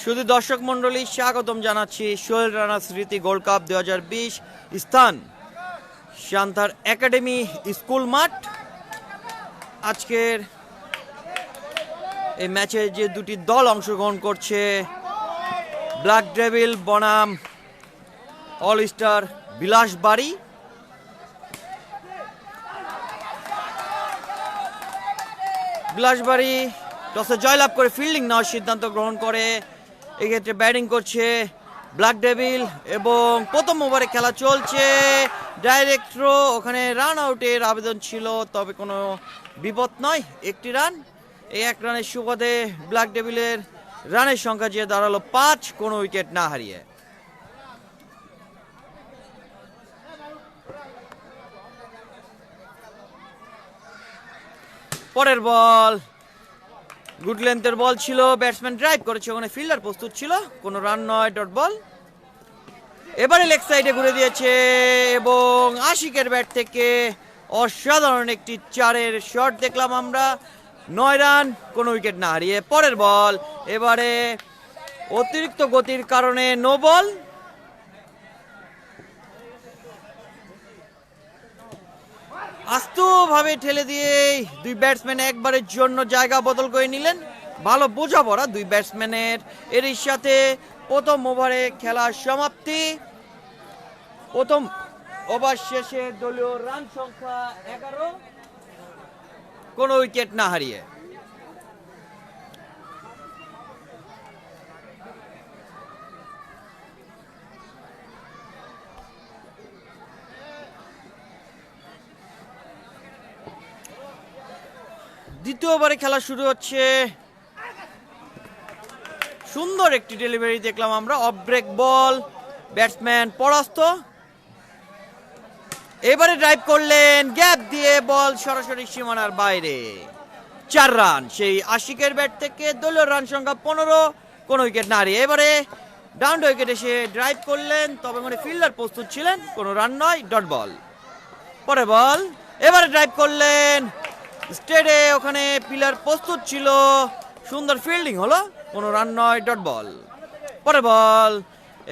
শুধু দর্শক মন্ডলী স্বাগতম জানাচ্ছি সোহেল রানা স্মৃতি গোল্ড কাপ 2020 স্থান শান্তার একাডেমি স্কুল মাঠ। আজকের এই ম্যাচে যে দুটি দল অংশগ্রহণ করছে, ব্ল্যাক ডেভিল বনাম অল স্টার বিলাসবাড়ি। বিলাসবাড়ি টসে জয়লাভ করে ফিল্ডিং নেওয়ার সিদ্ধান্ত গ্রহণ করে। এক্ষেত্রে ব্যাটিং করছে ব্ল্যাক ডেভিল এবং প্রথম ওভারে খেলা চলছে। ডাইরেক্ট থ্রো, ওখানে রান আউটের আবেদন ছিল, তবে কোনো বিপদ নয়, একটি রান। এই এক রানের সুবাদে ব্ল্যাক ডেভিলের রানের সংখ্যা যে দাঁড়ালো 5, কোনো উইকেট না হারিয়ে। পরের বল গুড লেন্থের বল ছিল, ব্যাটসম্যান ড্রাইভ করেছে, ওখানে ফিল্ডার প্রস্তুত ছিল, কোনো রান নয়, ডট বল। এবারে লেগ সাইডে ঘুরে দিয়েছে এবং আশিকের ব্যাট থেকে অসাধারণ একটি 4-এর শট দেখলাম আমরা। 9 রান, কোনো উইকেট না হারিয়ে। পরের বল এবারে অতিরিক্ত গতির কারণে নো বল। আস্তেভাবে ঠেলে দিয়ে দুই ব্যাটসম্যান একবারের জন্য জায়গা বদল করে নিলেন। ভালো বোঝাপড়া দুই ব্যাটসম্যানের। এরই সাথে প্রথম ওভারে খেলার সমাপ্তি। প্রথম ওভার শেষে দলীয় রান সংখ্যা 11, কোনো উইকেট না হারিয়ে। দ্বিতীয় ওভারে খেলা শুরু হচ্ছে। সুন্দর একটি ডেলিভারি দেখলাম আমরা, অফ ব্রেক বল, ব্যাটসম্যান পরাস্ত। এবারে ড্রাইভ করলেন, গ্যাপ দিয়ে বল সরাসরি সীমানার বাইরে। 4 রান সেই আশিকের ব্যাট থেকে। দলীয় রান সংখ্যা 15, কোনো উইকেট না হারিয়ে। এবারে ডাউন উইকেট এসে ড্রাইভ করলেন, তবে মানে ফিল্ডার প্রস্তুত ছিলেন, কোনো রান নয়, ডট বল। পরে বল এবারে ড্রাইভ করলেন স্টেডে, ওখানে পিলার প্রস্তুত ছিল, সুন্দর ফিল্ডিং হলো, কোনো রান নয়, ডট বল। পরে বল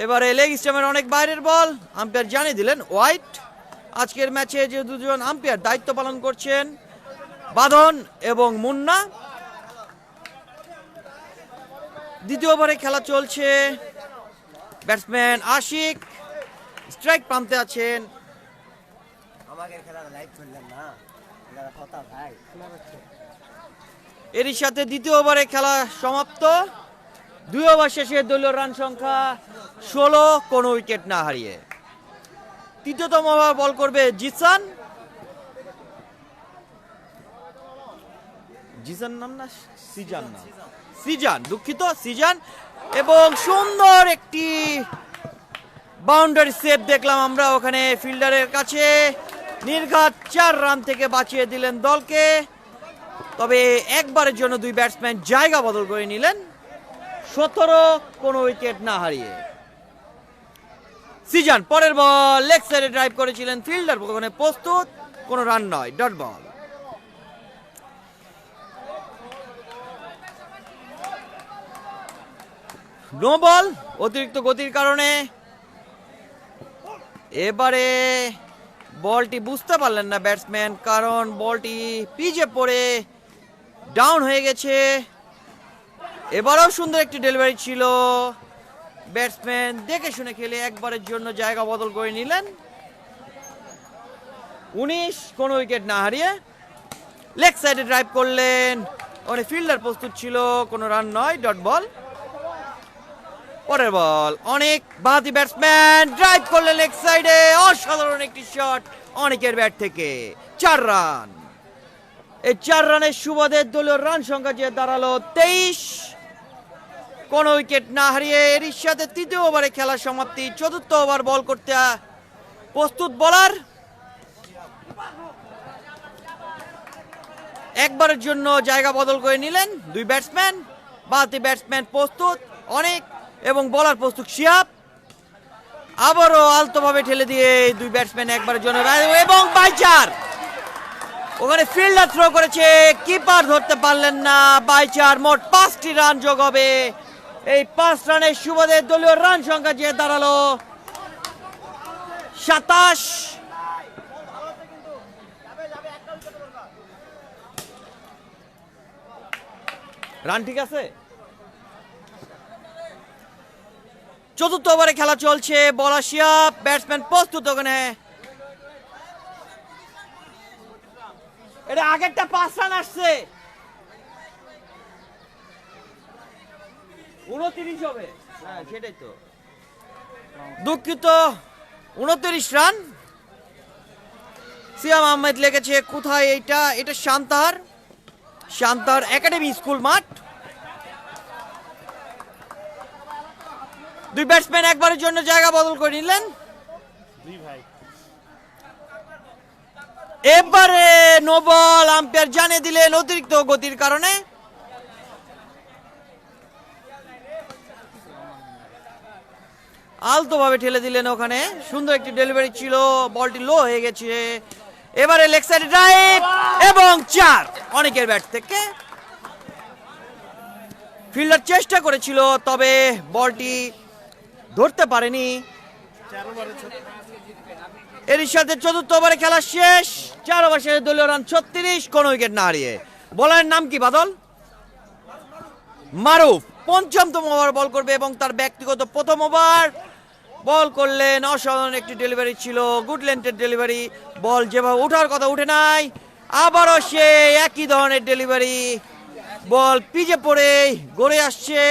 এবারে লেগ স্টাম্পের অনেক বাইরের বল, আম্পায়ার জানিয়ে দিলেন ওয়াইড। আজকের ম্যাচে যে দুজন আম্পায়ার দায়িত্ব পালন করছেন, বাঁধন এবং মুন্না। দ্বিতীয় ওভারে খেলা চলছে। ব্যাটসম্যান আশিক স্ট্রাইক প্রান্তে আছেন। এরই সাথে দ্বিতীয় ওভারে খেলা সমাপ্ত। 2 ওভার শেষে দলীয় রান সংখ্যা 16, কোনো উইকেট না হারিয়ে। তৃতীয়তম ওভার বল করবে জিসান। জিসান নাম না সিজান নাম, সিজান, দুঃখিত, সিজান। এবং সুন্দর একটি বাউন্ডারি সেভ দেখলাম আমরা, ওখানে ফিল্ডারের কাছে নির্ঘাত 4 রান থেকে বাঁচিয়ে দিলেন দলকে। তবে একবারের জন্য দুই ব্যাটসম্যান জায়গা বদল করে নিলেন। 17, কোনো উইকেট না হারিয়ে। সিজন পরের বল লেগ সাইডে ড্রাইভ করেছিলেন, ফিল্ডার ওখানে প্রস্তুত, কোনো রান নয়, ডট বল। নো বল অতিরিক্ত গতির কারণে। এবারে বলটি বুঝতে পারলেন না ব্যাটসম্যান, কারণ বলটি পিচে পড়ে ডাউন হয়ে গেছে। এবারেও সুন্দর একটি ডেলিভারি ছিল, ব্যাটসম্যান দেখে শুনে খেলে একবারের জন্য জায়গা বদল করে নিলেন। 19, কোনো উইকেট না হারিয়ে। লেগ সাইডে ড্রাইভ করলেন, ওখানে ফিল্ডার প্রস্তুত ছিল, কোনো রান নয়, ডট বল। পরের বল অনেক বাহাতি ব্যাটসম্যান ড্রাইভ করলেন লেগ সাইডে, অসাধারণ একটি শট অনেকের ব্যাট থেকে। 4 রান। এই 4 রানের সুবাদে দলীয় রান সংখ্যা যে দাঁড়ালো 23, কোনো উইকেট না হারিয়ে। এরই সাথে তৃতীয় ওভারে খেলার সমাপ্তি। চতুর্থ ওভার বল করতে প্রস্তুত বোলার। একবারের জন্য জায়গা বদল করে নিলেন দুই ব্যাটসম্যান। বাহাতি ব্যাটসম্যান প্রস্তুত অনেক এবং বোলার প্রস্তুত শিহাব। আবারও আলতোভাবে ঠেলে দিয়ে দুই ব্যাটসম্যান একবারের জন্য এবং বাইচার ওখানে ফিল্ডার থ্রো করেছে, কিপার ধরতে পারলেন না। বাইচার মোট 5টি রান যোগ হবে এই 5 রানের সুবাদে দলীয় রান সংখ্যা যে দাঁড়ালো 27। রান ঠিক আছে। চতুর্থ ওভারে খেলা চলছে, বল আসিয়া ব্যাটসম্যান প্রস্তুত। ওখানে এটা আগেরটা 5 রান আসছে, 29 হবে। হ্যাঁ সেটাই তো, দুঃখিত, 29 রান। সিয়াম আহমেদ লেগেছে কোথায়? এটা শান্তার একাডেমি স্কুল মাঠ। দুই ব্যাটসম্যান একবারের জন্য জায়গা বদল করে নিলেন। এবারে নো বল, আম্পায়ার জানিয়ে দিলেন অতিরিক্ত গতির কারণে। আলতো ভাবে ঠেলে দিলেন ওখানে, সুন্দর একটি ডেলিভারি ছিল, বলটি লো হয়ে গেছে। এবারে লেগ সাইডে ড্রাইভ এবং 4 অনেকের ব্যাট থেকে। ফিল্ডার চেষ্টা করেছিল, তবে বলটি ধরতে পারেনি। এরই সাথে চতুর্থ ওভারে খেলা শেষ, 4 ওভার শেষে দলীয় রান 36, কোন উইকেট না হারিয়ে। বলারের নাম কি বাদল? মারুফ 5ম ওভার বল করবে এবং তার ব্যক্তিগত প্রথম ওভার বল করলেন। অসাধারণ একটি ডেলিভারি ছিল, গুড লেন্থের ডেলিভারি। বল যেভাবে ওঠার কথা উঠে নাই, আবারও সে একই ধরনের ডেলিভারি, বল পিজে পড়ে গড়ে আসছে।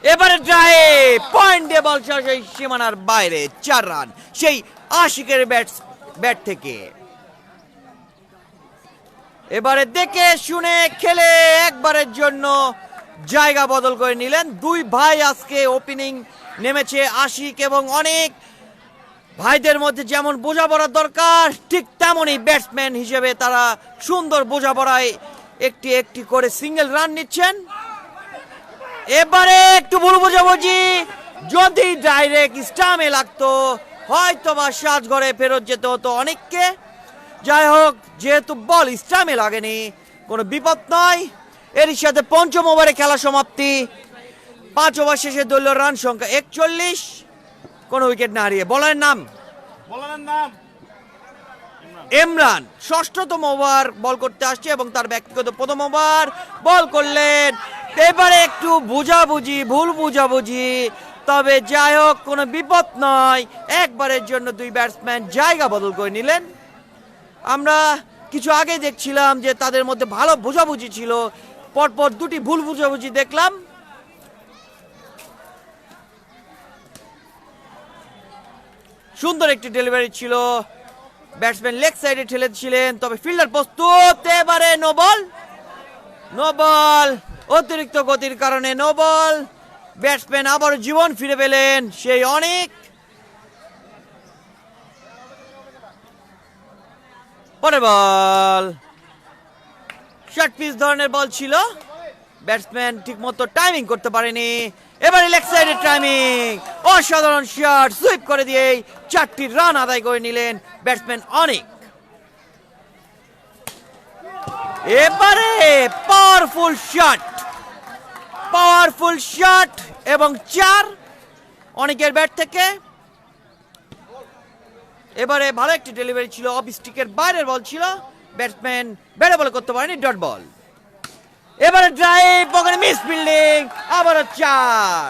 এবারে ড্রাইভ, পয়েন্ট দিয়ে বল সেই সীমানার বাইরে, 4 রান সেই আশিকের ব্যাট থেকে। এবারে দেখে শুনে খেলে একবারের জন্য জায়গা বদল করে নিলেন। দুই ভাই আজকে ওপেনিং নেমেছে, আশিক এবং অনেক। ভাইদের মধ্যে যেমন বোঝাপড়ার দরকার, ঠিক তেমনই ব্যাটসম্যান হিসেবে তারা সুন্দর বোঝাপড়ায় একটি একটি করে সিঙ্গেল রান নিচ্ছেন। এবারে একটু ভুল বোঝাবুঝি, যদি ডাইরেক্ট স্টাম্পে লাগতো হয়তো বা সাজঘরে ফেরত যেতে হতো অনেককে। যাই হোক, যেহেতু বল স্টাম্পে লাগেনি, কোনো বিপদ নয়। এর সাথে 5ম ওভারে খেলা সমাপ্তি, 5 ওভার শেষে দলীয় রান সংখ্যা 41, কোনো উইকেট না হারিয়ে। বলারের নাম ইমরান 6ম ওভার বল করতে আসছে এবং তার ব্যক্তিগত প্রথম ওভার বল করলেন। এবারে একটু ভুল বুঝাবুঝি, তবে যাই হোক কোনো বিপদ নয়। একবারের জন্য দুই ব্যাটসম্যান জায়গা বদল করে নিলেন। আমরা কিছু আগে দেখছিলাম যে তাদের মধ্যে ভালো বোঝাবুঝি ছিল, পরপর দুটি ভুল বুঝাবুঝি দেখলাম। সুন্দর একটি ডেলিভারি ছিল, ব্যাটসম্যান লেগ সাইডে ঠেলেছিলেন, তবে ফিল্ডার প্রস্তুত। এবারে নো বল, অতিরিক্ত গতির কারণে নো বল। ব্যাটসম্যান আবার জীবন ফিরে পেলেন সেই অনেক। পরে বল, শর্ট পিচ ধরনের বল ছিল, ব্যাটসম্যান ঠিকমতো টাইমিং করতে পারেনি। এবারে লেগ সাইডে টাইমিং, অসাধারণ শট, সুইপ করে দিয়ে 4টি রান আদায় করে নিলেন ব্যাটসম্যান অনেক। এবারে পাওয়ারফুল শট এবং 4 অনেকের ব্যাট থেকে। এবারে ভালো একটি ডেলিভারি ছিল, অফ স্টিকের বাইরের বল ছিল, ব্যাটসম্যান ব্যাটে বল করতে পারেনি, ডট বল। এবারে ড্রাইভ, ওখানে মিস ফিল্ডিং, আবারও 4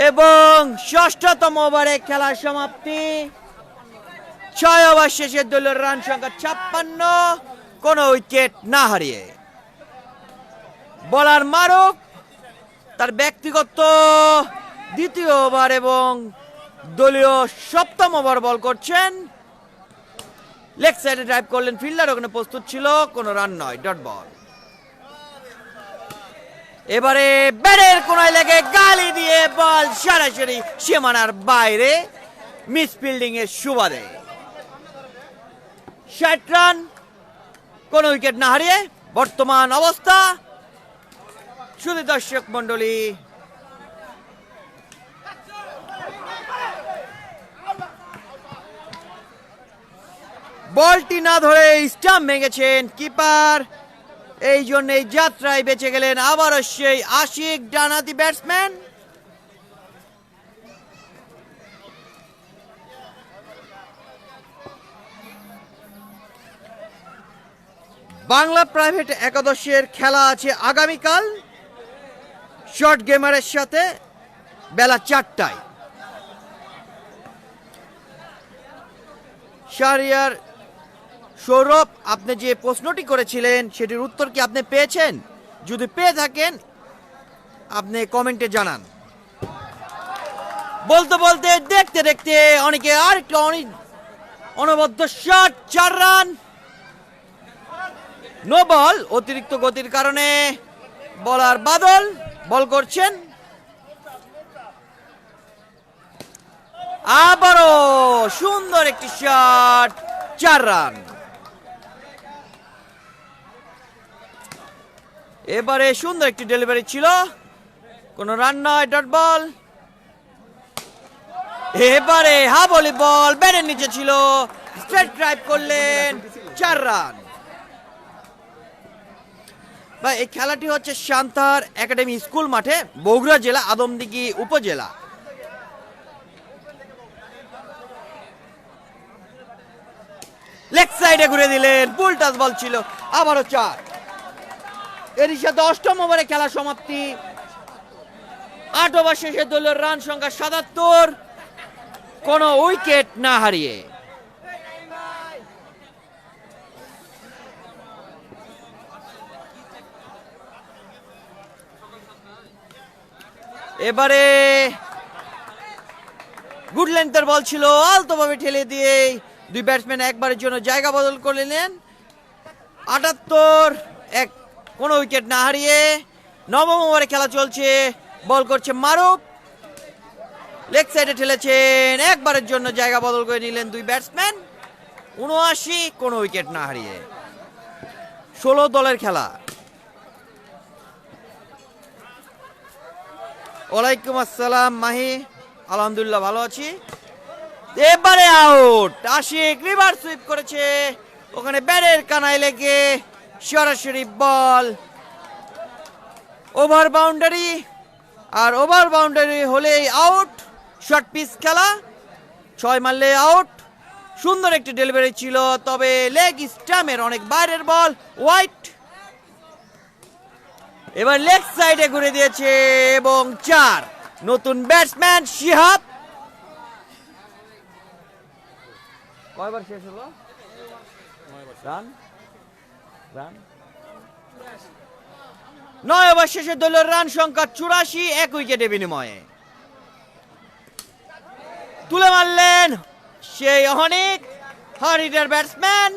এবং 6ম ওভারে খেলা সমাপ্তি। 6 ওভার শেষে দলীয় রান সংখ্যা 56, কোন উইকেট না হারিয়ে। বলার মারুফ তার ব্যক্তিগত দ্বিতীয় ওভার এবং দলীয় 7ম ওভার বল করছেন। লেগ সাইডে ড্রাইভ করলেন, ফিল্ডার ওখানে প্রস্তুত ছিল, কোনো রান নয়, ডট বল। এবারে ব্যাটের কোনায় লেগে গালি দিয়ে বল সরাসরি সীমানার বাইরে, মিস ফিল্ডিং এর সুবাদে। 60 রান, কোন উইকেট না হারিয়ে বর্তমান অবস্থা। শুধু দর্শক মন্ডলী, বলটি না ধরে স্টাম্প ভেঙেছেন কিপার এই জন্য এই যাত্রায় বেঁচে গেলেন আবারও সেই আশিক ডানহাতি ব্যাটসম্যান। বাংলা প্রাইভেট একাদশের খেলা আছে আগামীকাল শর্ট গেমারের সাথে বেলা 4টায়। শাহরিয়ার সৌরভ, আপনি যে প্রশ্নটি করেছিলেন সেটির উত্তর কি আপনি পেয়েছেন? যদি পেয়ে থাকেন আপনি কমেন্টে জানান। বলতে বলতে দেখতে দেখতে অনেকে আরেকটা অনবদ্য শট, 4 রান। নো বল, অতিরিক্ত গতির কারণে বলার বাদল বল করছেন। আবারও সুন্দর একটি শট, 4 রান। এবারে সুন্দর একটি ডেলিভারি ছিল, কোন রান নয়, ডট বল। এবারে হাবলি বল ব্যাটের নিচে ছিল, স্ট্রেট ড্রাইভ করলেন, 4 রান। এই খেলাটি হচ্ছে শান্তার একাডেমি স্কুল মাঠে, বগুড়া জেলা, আদমদিঘি উপজেলা। লেগ সাইডে ঘুরে দিলেন, ফুল টাচ বল ছিল, আবারও 4। এরই সাথে 8ম ওভারে খেলা সমাপ্তি। 8 ওভার শেষে দলীয় রান সংখ্যা 77, কোনো উইকেট না হারিয়ে। এবারে গুড লেন্থের বল ছিল, আলতোভাবে ঠেলে দিয়ে দুই ব্যাটসম্যান একবারের জন্য জায়গা বদল করে নিলেন। 78, কোনো উইকেট না হারিয়ে 9ম ওভারে খেলা চলছে। বল করছে মারুফ, লেগ সাইডে ঠেলেছেন, একবারের জন্য জায়গা বদল করে নিলেন দুই ব্যাটসম্যান। 79, কোনো উইকেট না হারিয়ে। 16 দলের খেলা। ওয়ালাইকুম আসসালাম মাহি, আলহামদুলিল্লাহ ভালো আছি। এবারে আউট, আশিক রিভার সুইপ করেছে, ওখানে ব্যাটের কানায় লেগে সরাসরি বল ওভার বাউন্ডারি, আর ওভার বাউন্ডারি হলেই আউট। শর্ট পিচ খেলা, 6 মারলে আউট। সুন্দর একটি ডেলিভারি ছিল, তবে লেগ স্টাম্পের অনেক বাইরের বল, ওয়াইড। এবার লেগ সাইডে ঘুরে দিয়েছে এবং 4। নতুন ব্যাটসম্যান শিহাব। কয়বার শেষ হলো? রান 9 ওভার শেষে দলীয় রান সংখ্যা 84, 1 উইকেটে বিনিময়ে। তুলে মারলেন সেই অনেক হারিডার ব্যাটসম্যান,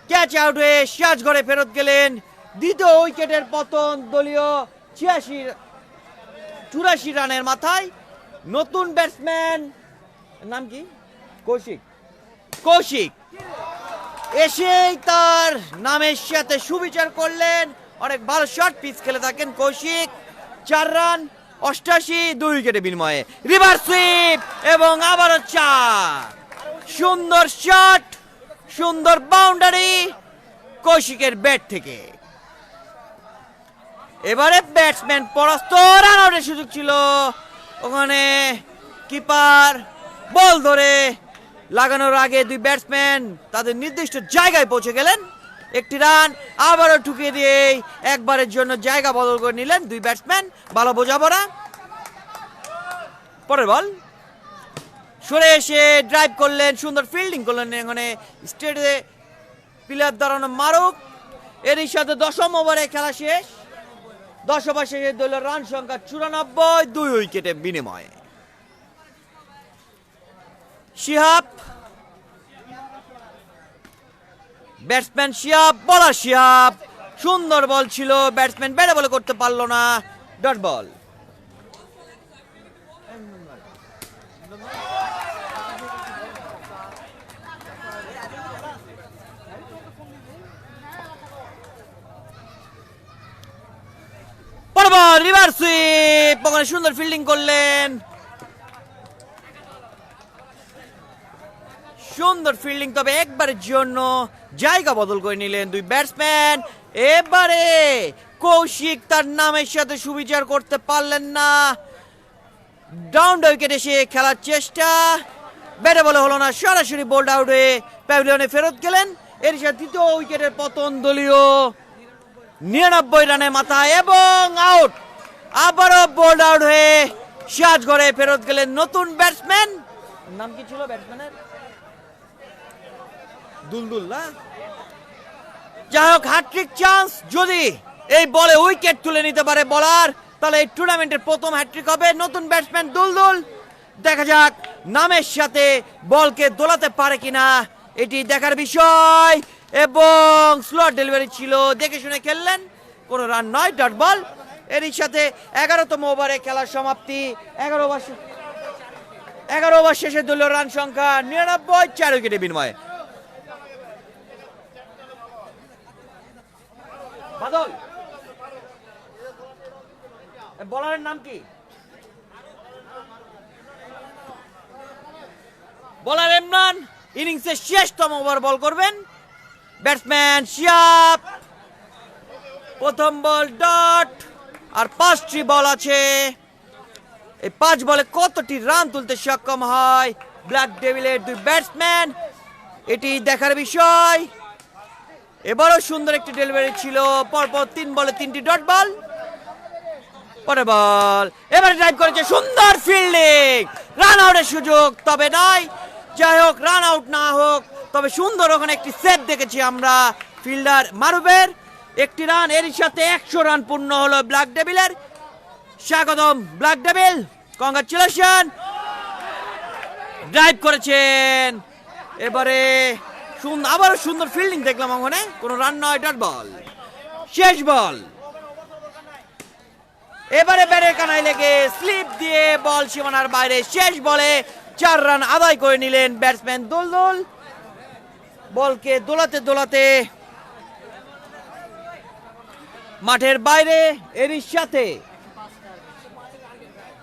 ক্যাচ আউট হয়ে সিরাজগড়ে ফেরত গেলেন। দ্বিতীয় উইকেটের পতন দলীয় 84 রানের মাথায়। নতুন ব্যাটসম্যান নাম কি? কৌশিক এসেই তার নামের সাথে সুবিচার করলেন। অনেক ভালো শর্ট পিচ খেলে থাকেন কৌশিক। 4 রান, 88, 2 উইকেটে বিনিময়ে। রিভার সুইপ এবং আবারও 4। সুন্দর শট, সুন্দর বাউন্ডারি কৌশিকের ব্যাট থেকে। এবারে ব্যাটসম্যান পরাস্ত, রান আউটের সুযোগ ছিল, ওখানে কিপার বল ধরে লাগানোর আগে দুই ব্যাটসম্যান তাদের নির্দিষ্ট জায়গায় পৌঁছে গেলেন। 1টি রান, আবারও ঠুকিয়ে দিয়ে একবারের জন্য জায়গা বদল করে নিলেন দুই ব্যাটসম্যান। ভালো বোঝাপড়া। পরের বল সরে এসে ড্রাইভ করলেন, সুন্দর ফিল্ডিং করলেন, এখানে স্টেটে প্লেয়ার দাঁড়ানো মারুফ। এরই সাথে 10ম ওভারে খেলা শেষ। 10 ওভার শেষে দলীয় রান সংখ্যা 94, 2 উইকেটে বিনিময়ে। শিহাব, ব্যাটসম্যান শিহাব, বলার শিহাব, সুন্দর বল ছিল, ব্যাটসম্যান ব্যাটে বলে করতে পারলো না, ডট বল। রিভার সুইপ, ওখানে সুন্দর ফিল্ডিং করলেন, সুন্দর ফিল্ডিং, তবে একবারের জন্য জায়গা বদল করে নিলেন দুই ব্যাটসম্যান। এবারে কৌশিক তার নামের সাথে সুবিচার করতে পারলেন না, ডাউন উইকেট এসে খেলার চেষ্টা, ব্যাটে বলে হলো না, সরাসরি বোল্ড আউট হয়ে প্যাভিলিয়নে ফেরত গেলেন। এর সাথে তৃতীয় উইকেটের পতন দলীয় 99 রানে মাথায় এবং আউট। আবারও বোল্ড আউট হয়ে সিরাজগড়ে ফেরত গেলেন নতুন ব্যাটসম্যান। নাম কি ছিল ব্যাটসম্যানের? দুলদুল না? যাই হোক, হ্যাট্রিক চান্স, যদি এই বলে উইকেট তুলে নিতে পারে বলার, তাহলে এই টুর্নামেন্টের প্রথম হ্যাট্রিক হবে। নতুন ব্যাটসম্যান দুলদুল, দেখা যাক নামের সাথে বলকে দোলাতে পারে কিনা, এটি দেখার বিষয়। এবং স্লট ডেলিভারি ছিল, দেখে শুনে খেললেন, কোনো রান নয়, ডট বল। এরই সাথে 11তম ওভারে খেলার সমাপ্তি। 11 ওভার শেষে দলীয় রান সংখ্যা 99, 4 উইকেটের বিনিময়ে। বাদল, বলারের নাম কি? বলার ইমরান ইনিংসের শেষতম ওভার বল করবেন। ব্যাটসম্যান শিয়াব, প্রথম বল ডট, আর 5টি বল আছে। এই 5 বলে কতটি রান তুলতে সক্ষম হয় ব্ল্যাক ডেভিলের দুই ব্যাটসম্যান, এটি দেখার বিষয়। এবারও সুন্দর একটি ডেলিভারি ছিল, পরপর 3 বলে 3টি ডট বল। পরে বল, এবারে ড্রাইভ করেছে, সুন্দর ফিল্ডিং, রান আউটের সুযোগ তবে নয়। যাই হোক, রান আউট না হোক, তবে সুন্দর ওখানে একটি সেভ দেখেছি আমরা ফিল্ডার মারুফের। একটি রান, এর সাথে 100 রান পূর্ণ হলো ব্ল্যাক ডেভিলের। স্বাগতম ব্ল্যাক ডেভিল, কংগ্রাচুলেশন। ড্রাইভ করেছেন, এবারে আবারও সুন্দর ফিল্ডিং দেখলাম ওখানে, কোনো রান নয়, ডট বল। শেষ বল, এবারে ব্যাটের কানায় লেগে স্লিপ দিয়ে বল সীমানার বাইরে। শেষ বলে 4 রান আদায় করে নিলেন ব্যাটসম্যান দুলদুল। বলকে দোলাতে দোলাতে মাঠের বাইরে। এরই সাথে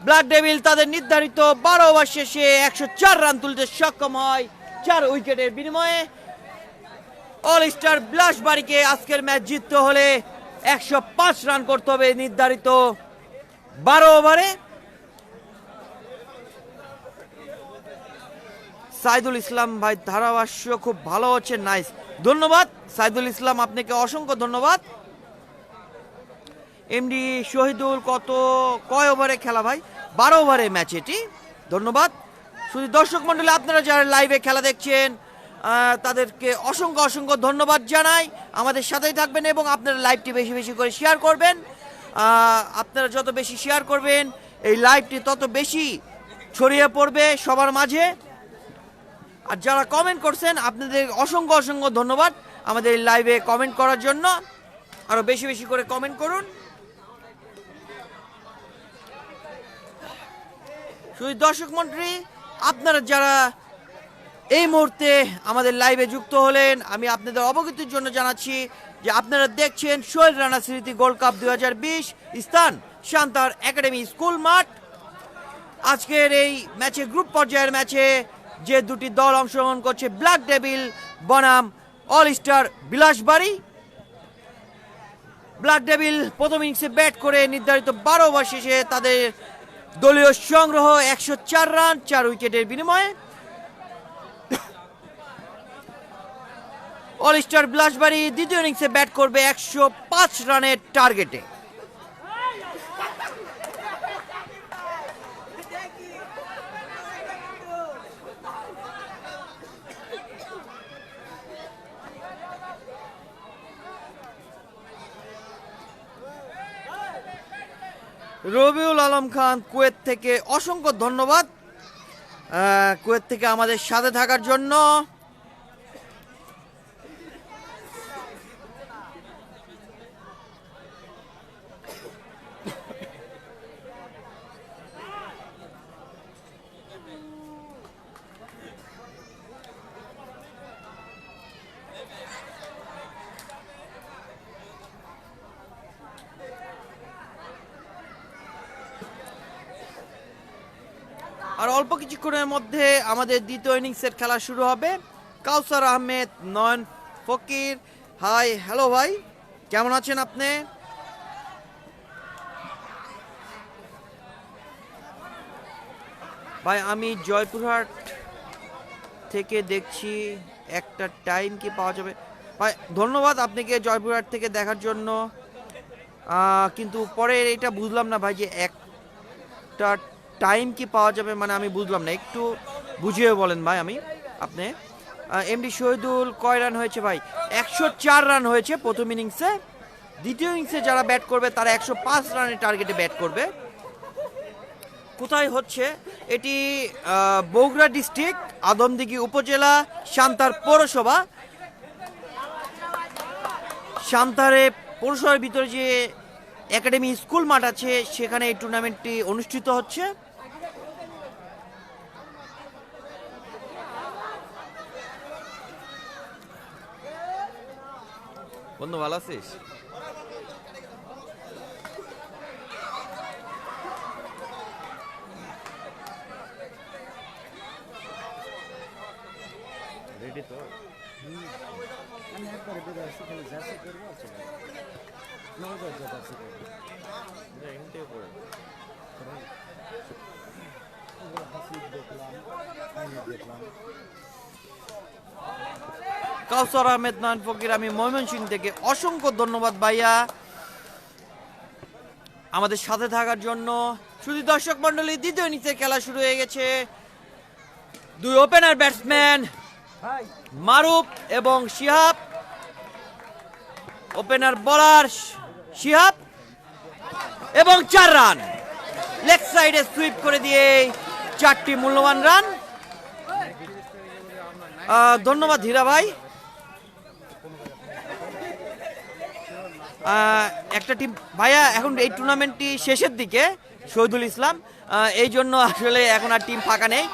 ব্ল্যাক ডেভিল তাদের নির্ধারিত 12 ওভার শেষে 104 রান তুলতে সক্ষম হয় 4 উইকেটের বিনিময়ে। অল স্টার বিলাসবাড়িকে আজকের ম্যাচ জিততে হলে 105 রান করতে হবে নির্ধারিত 12 ওভারে। সাইদুল ইসলাম ভাই, ধারাভাষ্য খুব ভালো হচ্ছে, নাইস, ধন্যবাদ সাইদুল ইসলাম, আপনাকে অসংখ্য ধন্যবাদ। এমডি শহীদুল, কয় ওভারে খেলা ভাই? 12 ওভারে ম্যাচ এটি, ধন্যবাদ। শুধু দর্শক মন্ডলী, আপনারা যারা লাইভে খেলা দেখছেন তাদেরকে অসংখ্য অসংখ্য ধন্যবাদ জানাই। আমাদের সাথেই থাকবেন এবং আপনারা লাইভটি বেশি বেশি করে শেয়ার করবেন। আপনারা যত বেশি শেয়ার করবেন, এই লাইভটি তত বেশি ছড়িয়ে পড়বে সবার মাঝে। আর যারা কমেন্ট করছেন, আপনাদের অসংখ্য অসংখ্য ধন্যবাদ আমাদের এই লাইভে কমেন্ট করার জন্য। আরো বেশি বেশি করে কমেন্ট করুন। শুধু দর্শক মন্ডলী, আপনারা যারা এই মুহূর্তে আমাদের লাইভে যুক্ত হলেন, আমি আপনাদের অবগতির জন্য জানাচ্ছি যে আপনারা দেখছেন সোহেল রানা স্মৃতি গোল্ড কাপ 2020, স্থান শান্তার একাডেমি স্কুল মাঠ। আজকের এই ম্যাচে, গ্রুপ পর্যায়ের ম্যাচে যে দুটি দল অংশগ্রহণ করছে, ব্ল্যাক ডেভিল বনাম অল স্টার বিলাসবাড়ি। ব্ল্যাক ডেভিল প্রথম ইনিংসে ব্যাট করে নির্ধারিত 12 ওভার শেষে তাদের দলীয় সংগ্রহ 104 রান 4 উইকেটের বিনিময়ে। অল স্টার বিলাসবাড়ি দ্বিতীয় ইনিংসে ব্যাট করবে 105 রানের টার্গেটে। রবিউল আলম খান কুয়েত থেকে, অসংখ্য ধন্যবাদ কুয়েত থেকে আমাদের সাথে থাকার জন্য। আর অল্প কিছুক্ষণের মধ্যে আমাদের দ্বিতীয় ইনিংসের খেলা শুরু হবে। কাউসার আহমেদ, নয়ন ফকির। হাই, হ্যালো ভাই, কেমন আছেন আপনি? ভাই আমি জয়পুরহাট থেকে দেখছি, একটা টাইম কি পাওয়া যাবে? ভাই ধন্যবাদ আপনাকে জয়পুরহাট থেকে দেখার জন্য, কিন্তু পরে এটা বুঝলাম না ভাই যে একটা টাইম কি পাওয়া যাবে, মানে আমি বুঝলাম না, একটু বুঝিয়ে বলেন ভাই। আপনি এমডি শহীদুল কয় রান হয়েছে ভাই? 104 রান হয়েছে প্রথম ইনিংসে। দ্বিতীয় ইনিংসে যারা ব্যাট করবে তারা 105 রানের টার্গেটে ব্যাট করবে। কোথায় হচ্ছে এটি? বগুড়া ডিস্ট্রিক্ট, আদমদিঘি উপজেলা, সান্তার পৌরসভা। সান্তারে পৌরসভার ভিতরে যে একাডেমি স্কুল মাঠ আছে সেখানে এই টুর্নামেন্টটি অনুষ্ঠিত হচ্ছে। বন্ধু ভালো আছিস? রেডি তো? আমি একবারে বেরো আসি, খালি জার্সি করবো আর চলে যাবো। নবজাত জার্সি করবো। এখান থেকে পড়ে হাসিব দেখলাম, হামিদ দেখলাম। কাউসার আহমেদ নয়ন ফকির, আমি ময়মনসিংহ থেকে। অসংখ্য ধন্যবাদ ভাইয়া আমাদের সাথে থাকার জন্য। শুধু দর্শক মন্ডলী, দ্বিতীয় ইনিংসের খেলা শুরু হয়ে গেছে। দুই ওপেনার ব্যাটসম্যান মারুফ এবং শিহাব, ওপেনার বোলার শিহাব, এবং 4 রান লেগ সাইডে সুইপ করে দিয়ে 4টি মূল্যবান রান। ধন্যবাদ হীরা ভাই। একটা টিম ভাইয়া, এখন এই টুর্নামেন্টটি শেষের দিকে, শহীদুল ইসলাম, এই জন্য আসলে এখন আর টিম ফাঁকা নেই।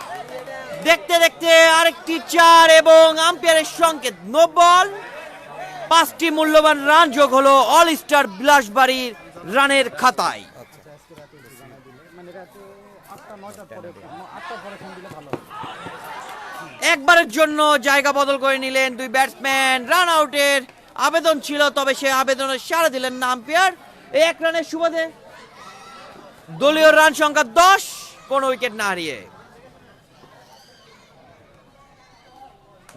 দেখতে দেখতে আরেকটি 4 এবং আম্পায়ারের সংকেত নো বল। 5টি মূল্যবান রান যোগ হলো অল স্টার বিলাসবাড়ির রানের খাতায়। একবারের জন্য জায়গা বদল করে নিলেন দুই ব্যাটসম্যান। রান আউটের আবেদন ছিল, তবে সে আবেদনের সাড়া দিলেন না আম্পায়ার। এই 1 রানের সুবাদে দলীয় রান সংখ্যা 10, কোনো উইকেট না হারিয়ে।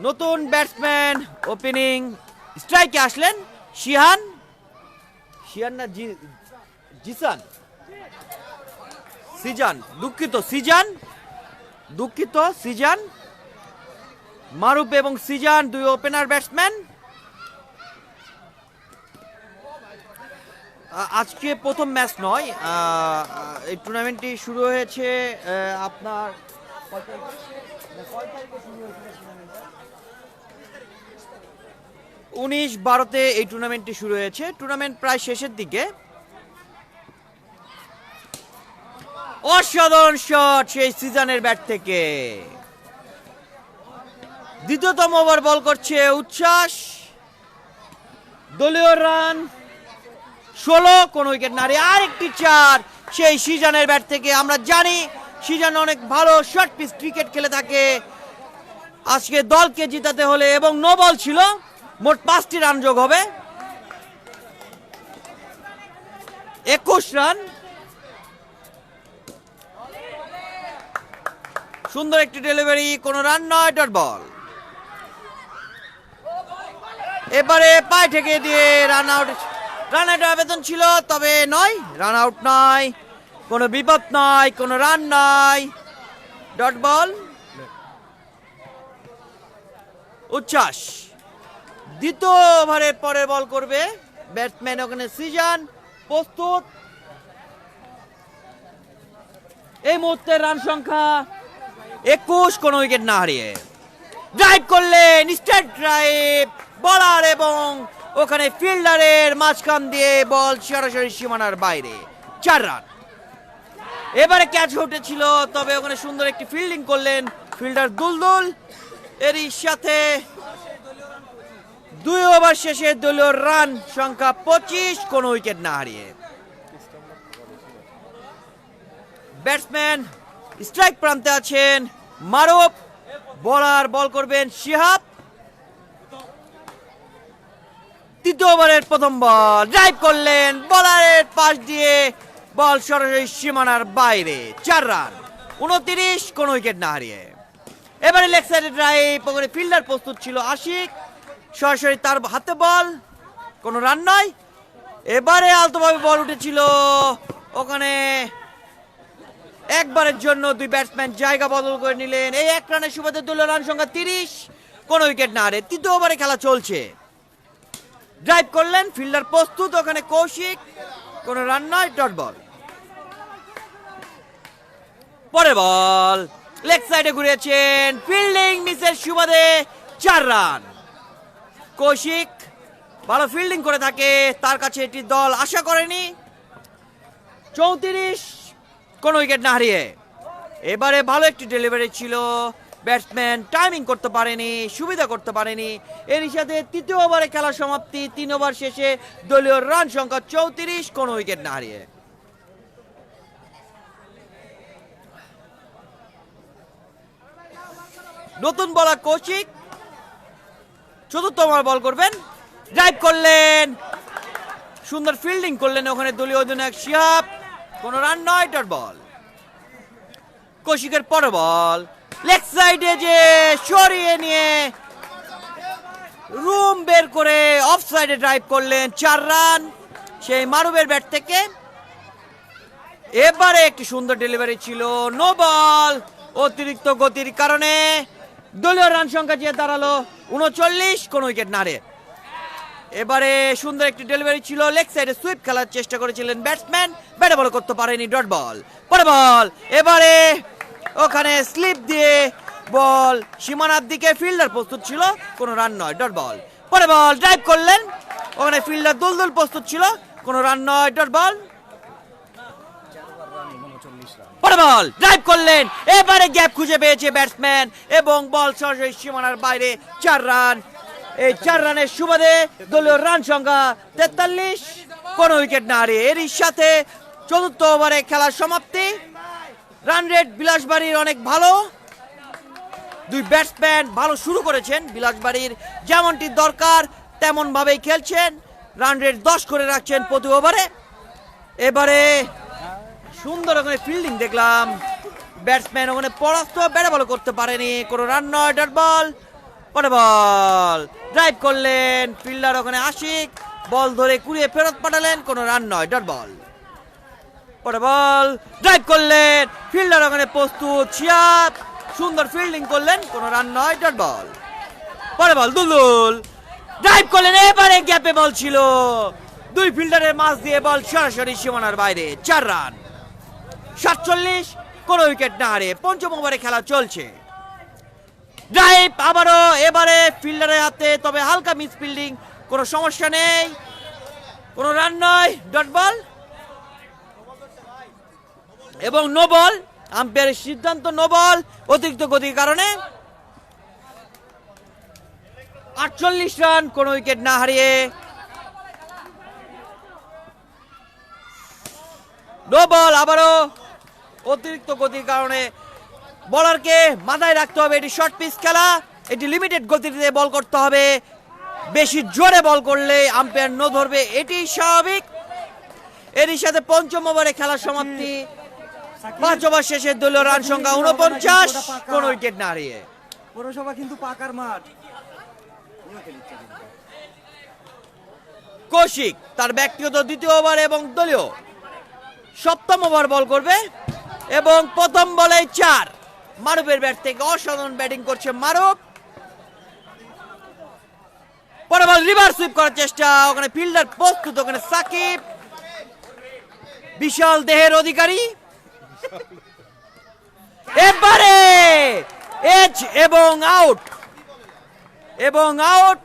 নতুন ব্যাটসম্যান ওপেনিং স্ট্রাইকে আসলেন শিহান না জিসান, সিজান। মারুফ এবং সিজান দুই ওপেনার ব্যাটসম্যান। আজকে প্রথম ম্যাচ নয়, এই টুর্নামেন্টটি শুরু হয়েছে আপনার 19-12-তে এই টুর্নামেন্টটি শুরু হয়েছে। টুর্নামেন্ট প্রায় শেষের দিকে। অসাধারণ শট সেই সিজনের ব্যাট থেকে। দ্বিতীয়তম ওভার বল করছে উচ্ছ্বাস। দলীয় রান 16, কোনো উইকেট না হারিয়ে। আরেকটি 4 সেই সিজানের ব্যাট থেকে। আমরা জানি সিজান অনেক ভালো শর্ট পিচ ক্রিকেট খেলে থাকে। আজকে দলকে জিতাতে হলে, এবং নো বল ছিল, মোট 5টি রান যোগ হবে। 21 রান। সুন্দর একটি ডেলিভারি, কোনো রান নয়, ডট বল। এবারে পায়ে ঠেকে দিয়ে রান আউট আবেদন ছিল, তবে নয়, রান আউট নয়, কোনো বিপদ নয়, কোনো রান নয়, ডট বল। উচ্ছ্বাস দ্বিতীয় ওভারের পরে বল করবে ব্যাটসম্যান, ওখানে সিজান প্রস্তুত। এই মুহূর্তে রান সংখ্যা 21, কোনো উইকেট না হারিয়ে। ড্রাইভ করলেন, স্ট্রেট ড্রাইভ, বলার এবং ওখানে ফিল্ডারের মাঝখান দিয়ে বল সরাসরি সীমানার বাইরে। 4 রান। এবারে ক্যাচ উঠেছিল, তবে ওখানে সুন্দর একটি ফিল্ডিং করলেন ফিল্ডার দুলদুল। এরই সাথে 2 ওভার শেষে দলীয় রান সংখ্যা 25, কোনো উইকেট না হারিয়ে। ব্যাটসম্যান স্ট্রাইক প্রান্তে আছেন মারুফ, বোলার বল করবেন শিহাব। তৃতীয় ওভারের প্রথম বল ড্রাইভ করলেন বলারের পাশ দিয়ে, বল সরাসরি সীমানার বাইরে, 4 রান, 29 কোন উইকেট না হারিয়ে। এবারে লেগ সাইডে ড্রাইভ, ওখানে ফিল্ডার প্রস্তুত ছিল আশিক, সরাসরি তার হাতে বল, কোনো রান নয়। এবারে আলতোভাবে বল উঠেছিল, ওখানে একবারের জন্য দুই ব্যাটসম্যান জায়গা বদল করে নিলেন। এই 1 রানের সুবাদে দলীয় রান সংখ্যা 30, কোন উইকেট না হারে। তৃতীয় ওভারে খেলা চলছে, ড্রাইভ করলেন ফিল্ডার প্রস্তুত, ওখানে কৌশিক, কোন রান নয়, ডট বল। পরে বল লেগ সাইডে ঘুরিয়েছেন, ফিল্ডিং মিসের সুবাদে 4 রান। কৌশিক ভালো ফিল্ডিং করে থাকে, তার কাছে এটি দল আশা করেনি। 34, কোন উইকেট না হারিয়ে। এবারে ভালো একটি ডেলিভারি ছিল, ব্যাটসম্যান টাইমিং করতে পারেনি, সুবিধা করতে পারেনি। এর সাথে তৃতীয় ওভারে খেলা সমাপ্তি, 3 ওভার শেষে দলীয় রান সংখ্যা 34, কোন উইকেট না হারিয়ে। নতুন বলার কৌশিক চতুর্থ ওভার বল করবেন, ড্রাইভ করলেন, সুন্দর ফিল্ডিং করলেন, ওখানে দলীয় অধিনায়ক শিহাব, কোন রান নয়, ডট বল। কৌশিকের পরে বল লেগ সাইডে যে সরিয়ে নিয়ে রুম বের করে অফ সাইডে ড্রাইভ করলেন, 4 রান সেই মারুবের ব্যাট থেকে। এবারে একটি সুন্দর ডেলিভারি ছিল, নো বল, অতিরিক্ত গতির কারণে দলীয় রান সংখ্যা যে দাঁড়ালো 39, কোন উইকেট না হারিয়ে। এবারে সুন্দর একটি ডেলিভারি ছিল, লেগ সাইডে সুইপ খেলার চেষ্টা করেছিলেন ব্যাটসম্যান, ব্যাটে বল করতে পারেনি, ডট বল। পরে বল এবারে ওখানে স্লিপ দিয়ে বল সীমানার দিকে, ফিল্ডার প্রস্তুত ছিল, কোনো রান নয়, ডট বল। পরে বল ড্রাইভ করলেন, ওখানে ফিল্ডার দুলদুল প্রস্তুত ছিল, কোনো রান নয়, ডট বল। পরে বল ড্রাইভ করলেন, এবারে গ্যাপ খুঁজে পেয়েছে ব্যাটসম্যান এবং বল সরাসরি সীমানার বাইরে, 4 রান। এই 4 রানের সুবাদে দলীয় রান সংখ্যা 43, কোন উইকেট না হারিয়ে। এরই সাথে চতুর্থ ওভারে খেলার সমাপ্তি। রান রেট বিলাসবাড়ির অনেক ভালো, দুই ব্যাটসম্যান ভালো শুরু করেছেন, বিলাসবাড়ির যেমনটি দরকার তেমন ভাবেই খেলছেন, রান রেট 10 করে রাখছেন প্রতি ওভারে। এবারে সুন্দর ওখানে ফিল্ডিং দেখলাম, ব্যাটসম্যান ওখানে পরাস্ত, ব্যাটে বল করতে পারেনি, কোনো রান নয়, ডট বল। পরে বল ড্রাইভ করলেন, ফিল্ডার ওখানে আশিক, বল ধরে কুড়িয়ে ফেরত পাঠালেন, কোনো রান নয়, ডট বল। পরে বল ড্রাইভ করলেন, ফিল্ডার ওখানে প্রস্তুত, শিয়াব সুন্দর ফিল্ডিং করলেন, কোনো রান নয়, ডট বল। পরে বল দুলদুল ড্রাইভ করলেন, এবারে গ্যাপে বল ছিল, দুই ফিল্ডারের মাঝ দিয়ে বল সরাসরি সীমানার বাইরে, 4 রান, 47, কোন উইকেট না হারিয়ে। পঞ্চম ওভারে খেলা চলছে, ড্রাইভ আবারও, এবারে ফিল্ডারের হাতে, তবে হালকা মিস ফিল্ডিং, কোনো সমস্যা নেই, কোনো রান নয়, ডট বল। এবং নো বল, আম্পায়ারের সিদ্ধান্ত নো বল, অতিরিক্ত গতির কারণে। 48 রান, কোন উইকেট না হারিয়ে। নো বল, আবারও অতিরিক্ত গতির কারণে বলারকে মাথায় রাখতে হবে, এটি শর্ট পিচ খেলা, এটি লিমিটেড গতিতে বল করতে হবে, বেশি জোরে বল করলে আম্পায়ার নো ধরবে, এটি স্বাভাবিক। এরই সাথে পঞ্চম ওভারে খেলা সমাপ্তি, 5 ওভার শেষে দলীয় রান সংখ্যা 49, কোন উইকেট না হারিয়ে। পৌরসভা কিন্তু পাকার মাঠ। কৌশিক তার ব্যক্তিগত দ্বিতীয় ওভার এবং দলীয় সপ্তম ওভার বল করবে এবং প্রথম বলে 4, মারুফের ব্যাট থেকে অসাধারণ ব্যাটিং করছে মারুফ। পরে বল রিভার্স সুইপ করার চেষ্টা, ওখানে ফিল্ডার প্রস্তুত, ওখানে সাকিব বিশাল দেহের অধিকারী, এবারে এজ এবং আউট, এবং আউট।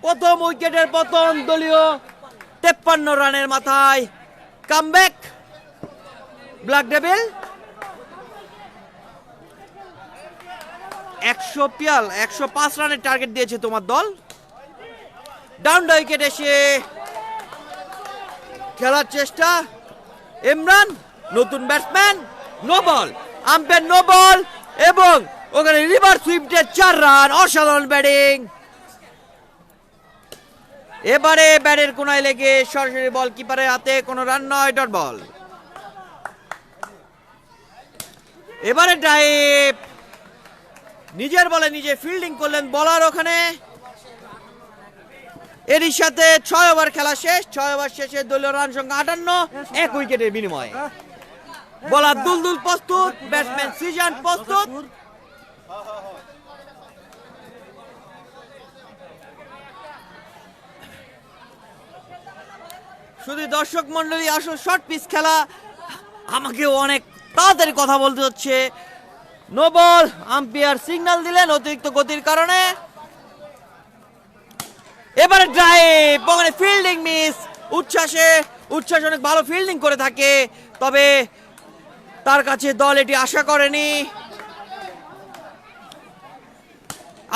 প্রথম উইকেটের পতন দলীয়, 53 রানের মাথায় কামব্যাক ব্ল্যাক ডেভিল। 105 রানের টার্গেট দিয়েছে তোমার দল। ডাউন দ্য উইকেট এসে খেলার চেষ্টা, ইমরান নতুন batsman, no ball, umpire no ball, এবং ওখানে রিভার সুইফটে 4 রান, অসাধারণ ব্যাটিং। এবারে ব্যাটের কোনায় লেগে সরাসরি বল কিপারের হাতে, কোনো রান নয়, ডট বল। এবারে ড্রাইভ, নিজের বলে নিজে ফিল্ডিং করলেন বলার ওখানে। এরই সাথে 6 ওভার খেলা শেষ। 6 ওভার শেষে দলীয় রান সংখ্যা 58, 1 উইকেটের বিনিময়ে। বলার দুলদুল প্রস্তুত, ব্যাটসম্যান সিজন প্রস্তুত। শুধু দর্শক মন্ডলী, আসল শর্ট পিচ খেলা, আমাকে অনেক তাড়াতাড়ি কথা বলতে হচ্ছে। নো বল, আম্পায়ার সিগন্যাল দিলেন অতিরিক্ত গতির কারণে। এবারে ড্রাইভ, ওখানে ফিল্ডিং মিস। উচ্ছ্বাস অনেক ভালো ফিল্ডিং করে থাকে, তবে তার কাছে দল এটি আশা করেনি।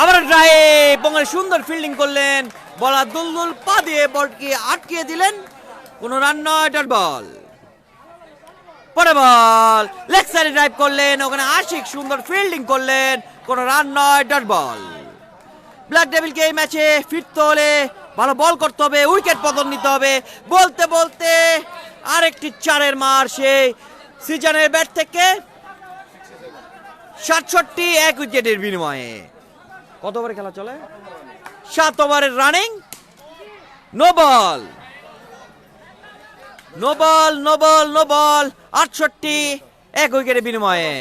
আবার ড্রাইভ, ওখানে সুন্দর ফিল্ডিং করলেন বলার দুলদুল পা দিয়ে বলকে আটকিয়ে দিলেন, কোনো রান নয়, ডট বল। পরে বল, লেগ সাইডে ড্রাইভ করলেন, ওখানে আশিক সুন্দর ফিল্ডিং করলেন, কোনো রান নয়, ডট বল। ব্ল্যাক ডেভিলকে এই ম্যাচে ফিরতে হলে ভালো বল করতে হবে, উইকেট পতন নিতে হবে। বলতে বলতে আরেকটি 4-এর মার সেই সিজনের ব্যাট থেকে, 67, 1 উইকেটের বিনিময়ে। কত ওভারে খেলা চলে? 7 ওভারের রানিং। নো বল, 68, 1 উইকেটের বিনিময়ে।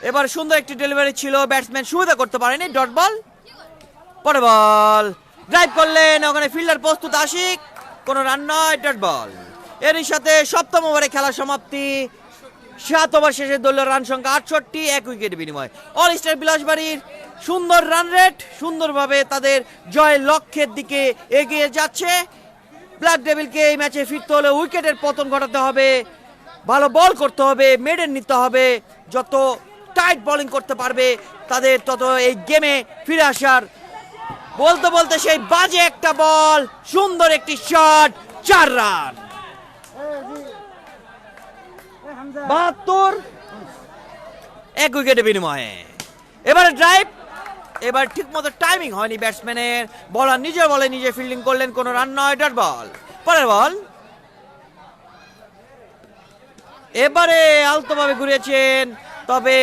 এবার সুন্দর একটি ডেলিভারি ছিল, ব্যাটসম্যান সুবিধা করতে পারেনি, ডট বল। পরে বল, ড্রাইভ করলেন, ওখানে ফিল্ডার প্রস্তুত আশিক, কোনো রান নয়, ডট বল। এরই সাথে 7ম ওভারে খেলা সমাপ্তি। 7 ওভার শেষে দলীয় রান সংখ্যা 68, 1 উইকেট বিনিময়। অল স্টার বিলাসবাড়ির সুন্দর রান রেট, সুন্দরভাবে তাদের জয়ের লক্ষ্যের দিকে এগিয়ে যাচ্ছে। ব্ল্যাক ডেভিলকে এই ম্যাচে ফিরতে হলে উইকেটের পতন ঘটাতে হবে, ভালো বল করতে হবে, মেডেন নিতে হবে। যত টাইট বোলিং করতে পারবে তাদের তত এই গেমে ফিরে আসার। বলতে বলতে সেই বাজে একটা বল, সুন্দর একটি শট, 4 রান, 72, 1 উইকেটের বিনিময়ে। এবারে ড্রাইভ, এবার ঠিক মতো টাইমিং হয়নি ব্যাটসম্যানের, বলার নিজের বলে নিজে ফিল্ডিং করলেন, কোনো রান নয়, ডট বল। পরের বল, এবারে আলতোভাবে ঘুরিয়েছেন, তবে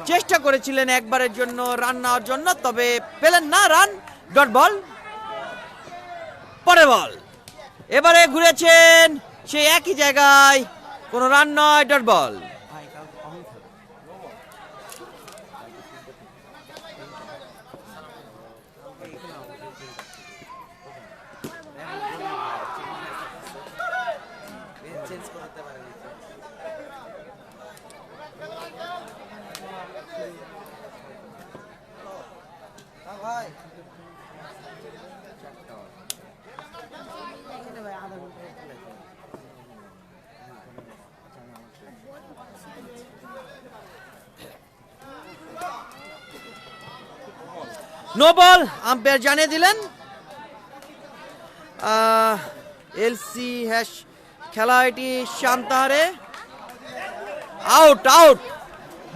চেষ্টা করেছিলেন একবারের জন্য রান নেওয়ার জন্য, তবে পেলেন না রান, ডট বল। পরের বল, এবারে ঘুরেছেন সেই একই জায়গায়, কোনো রান নয়, dot ball. No ball, umpire জানিয়ে দিলেন। এলসি হ্যাশ খেলা এটি শান্তাহারে, আউট,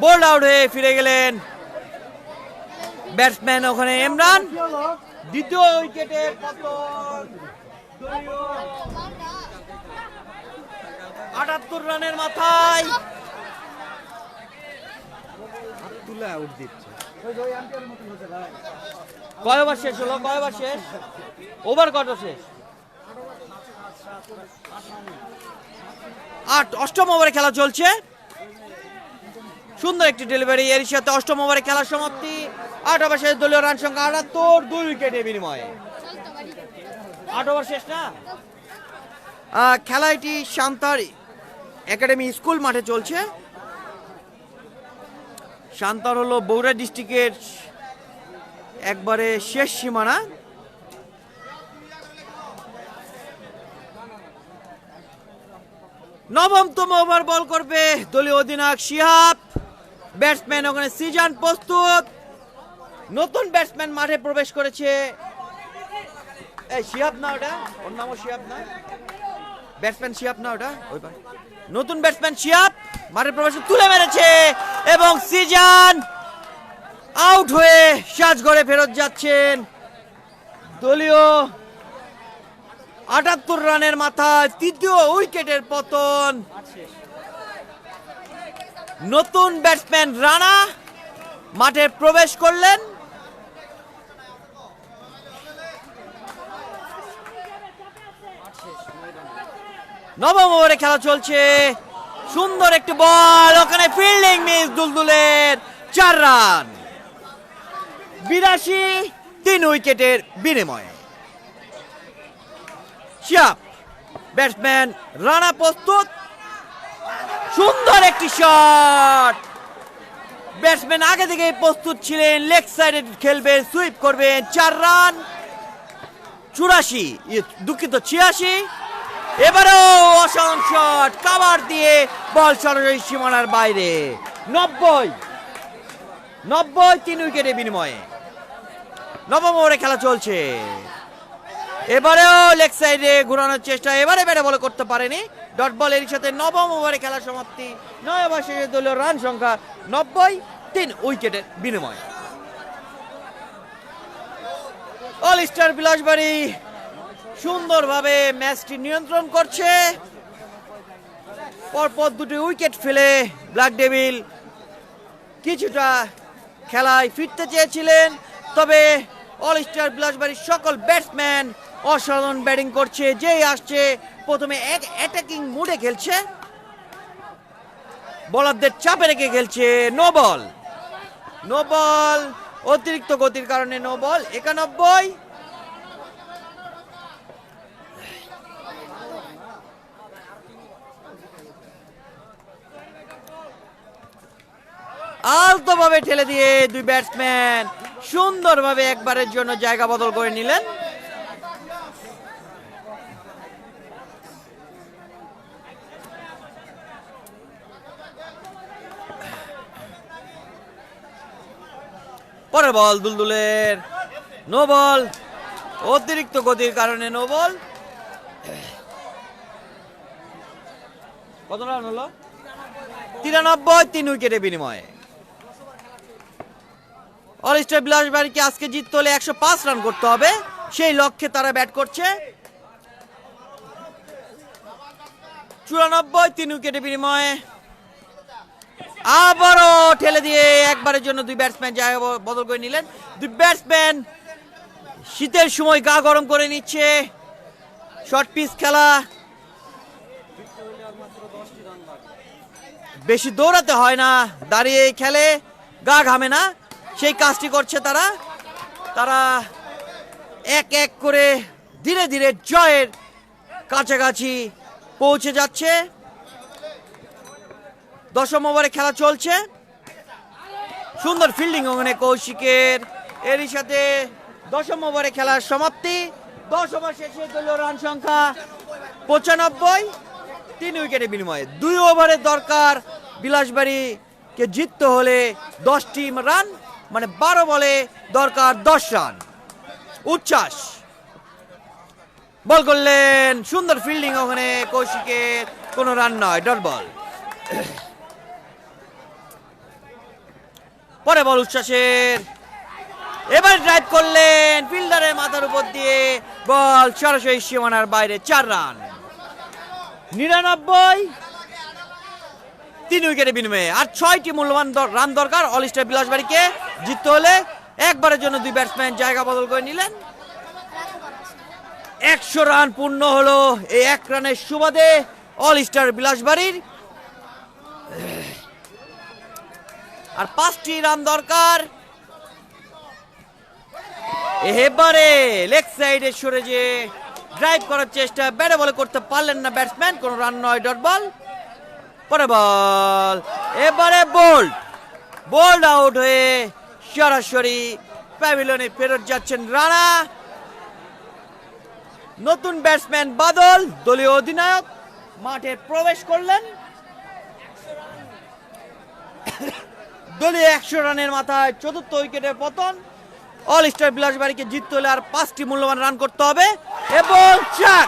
বোল্ড আউট হয়ে ফিরে গেলেন ব্যাটসম্যান ওখানে ইমরান। দ্বিতীয় উইকেটে পতন, 78 রানের মাথায়। কয় ওভার শেষ হলো? ওভার কত শেষ? 8, 8ম ওভারে খেলা চলছে। সুন্দর একটি ডেলিভারি, এর সাথে 8ম ওভারে খেলার সমাপ্তি। 8 ওভার শেষ, দলীয় রান সংখ্যা 78, 2 উইকেটের বিনিময়ে। 8 ওভার শেষ না? খেলা এটি শান্তাহারি একাডেমি স্কুল মাঠে চলছে। শান্তাহার হলো বগুড়া ডিস্ট্রিক্টের একবারে শেষ সীমানা। নবমতম ওভার বল করবে দলীয় অধিনায়ক শিহাব, ব্যাটসম্যান ওখানে সিজন প্রস্তুত। নতুন ব্যাটসম্যান মাঠে প্রবেশ করেছে। এই শিহাব না ওটা, ওর নামও শিহাব না, ব্যাটসম্যান শিহাব না ওটা, ওই নতুন ব্যাটসম্যান শিহাব মাঠে প্রবেশ তুলে মেরেছে, এবং সিজান আউট হয়ে সাজঘরে ফেরত যাচ্ছেন। দলীয় ৭৮ রানের মাথায় তৃতীয় উইকেটের পতন। নতুন ব্যাটসম্যান রানা মাঠে প্রবেশ করলেন। নবম ওভারে খেলা চলছে। সুন্দর একটি বল, ওখানে ফিল্ডিং মিস দুলদুলের। 4 রান, 82 3 উইকেটের বিনিময়ে। শিয়াব ব্যাটসম্যান রানা প্রস্তুত। সুন্দর একটি শট। ব্যাটসম্যান আগে থেকে প্রস্তুত ছিলেন, লেগ সাইডে খেলবেন, সুইপ করবেন। 4 রান, 84 দুঃখিত 86। এবারেও অসাধারণ শট, কাভার দিয়ে বল সরাসরি সীমানার বাইরে। 90 3 উইকেটের বিনিময়ে। নবম ওভারে খেলা চলছে। এবারেও লেগ সাইডে ঘোরানোর চেষ্টা, এবারে ব্যাটে বল করতে পারেনি। Dot ball. এর সাথে নবম ওভারে খেলা সমাপ্তি। 9 ওভার শেষে দলীয় রান সংখ্যা 90 3 উইকেটের বিনিময়ে। অল স্টার বিলাসবাড়ী সুন্দরভাবে ম্যাচটি নিয়ন্ত্রণ করছে। পরপর 2টি উইকেট ফেলে ব্ল্যাক ডেভিল কিছুটা খেলায় ফিরতে চেয়েছিলেন, তবে অল স্টার বিলাসবাড়ির সকল ব্যাটসম্যান অসাধারণ ব্যাটিং করছে। যেই আসছে প্রথমে এক অ্যাটাকিং মুডে খেলছে, বোলারদের চাপে রেখে খেলছে। নো বল, অতিরিক্ত গতির কারণে নো বল। 91। আলতোভাবে ঠেলে দিয়ে দুই ব্যাটসম্যান সুন্দরভাবে একবারের জন্য জায়গা বদল করে নিলেন। পরের বল দুলদুলের। নো বল, অতিরিক্ত গতির কারণে নো বল। কত রান হলো? 93 3 উইকেটের বিনিময়ে। অল স্টার বিলাসবাড়িকে আজকে জিততে হলে 105 রান করতে হবে, সেই লক্ষ্যে তারা ব্যাট করছে। 94 3 উইকেটের বিনিময়ে। আবারও ঠেলে দিয়ে একবারের জন্য দুই ব্যাটসম্যান জায়গা বদল করে নিলেন। দুই ব্যাটসম্যান শীতের সময় গা গরম করে নিচ্ছে। শর্ট পিচ খেলা, বেশি দৌড়াতে হয় না, দাঁড়িয়ে খেলে, গা ঘামে না, সেই কাজটি করছে তারা। তারা এক এক করে ধীরে ধীরে জয়ের কাছাকাছি পৌঁছে যাচ্ছে। 10ম ওভারে খেলা চলছে। সুন্দর ফিল্ডিং ওখানে কৌশিকের। এরই সাথে 10ম ওভারে খেলার সমাপ্তি। 10 ওভার শেষে দলীয় রান সংখ্যা 95 3 উইকেটের বিনিময়ে। 2 ওভারের দরকার বিলাসবাড়িকে জিততে হলে 10টি রান, মানে 12 বলে দরকার 10 রান। উচ্ছ্বাস বল করলেন, সুন্দর ফিল্ডিং ওখানে কৌশিকের, কোনো রান নয়, ডট বল। পরে বল উচ্ছ্বাসের, এবার ড্রাইভ করলেন ফিল্ডারের মাথার উপর দিয়ে, বল সরাসরি সীমানার বাইরে। 4 রান, 99 3 উইকেটের বিনিময়ে। আর 6টি মূল্যবান রান দরকার অল স্টার বিলাসবাড়িকে জিততে হলে। একবারের জন্য দুই ব্যাটসম্যান জায়গা বদল করে নিলেন। 100 রান পূর্ণ হলো এই 1 রানের সুবাদে অল স্টার বিলাসবাড়ির। আর 5টি রান দরকার। এবারে লেগ সাইডে সরে যে ড্রাইভ করার চেষ্টা, ব্যাটে বলে করতে পারলেন না ব্যাটসম্যান, কোনো রান নয়, ডট বল। পরে বল, এবারে বোল্ড আউট হয়ে সরাসরি প্যাভিলিয়নে ফেরত যাচ্ছেন রানা। নতুন ব্যাটসম্যান বাদল, দলীয় অধিনায়ক মাঠে প্রবেশ করলেন। দলীয় 100 রানের মাথায় 4র্থ উইকেটের পতন। অল স্টার বিলাসবাড়িকে জিততে হলে আর 5টি মূল্যবান রান করতে হবে এবং 4।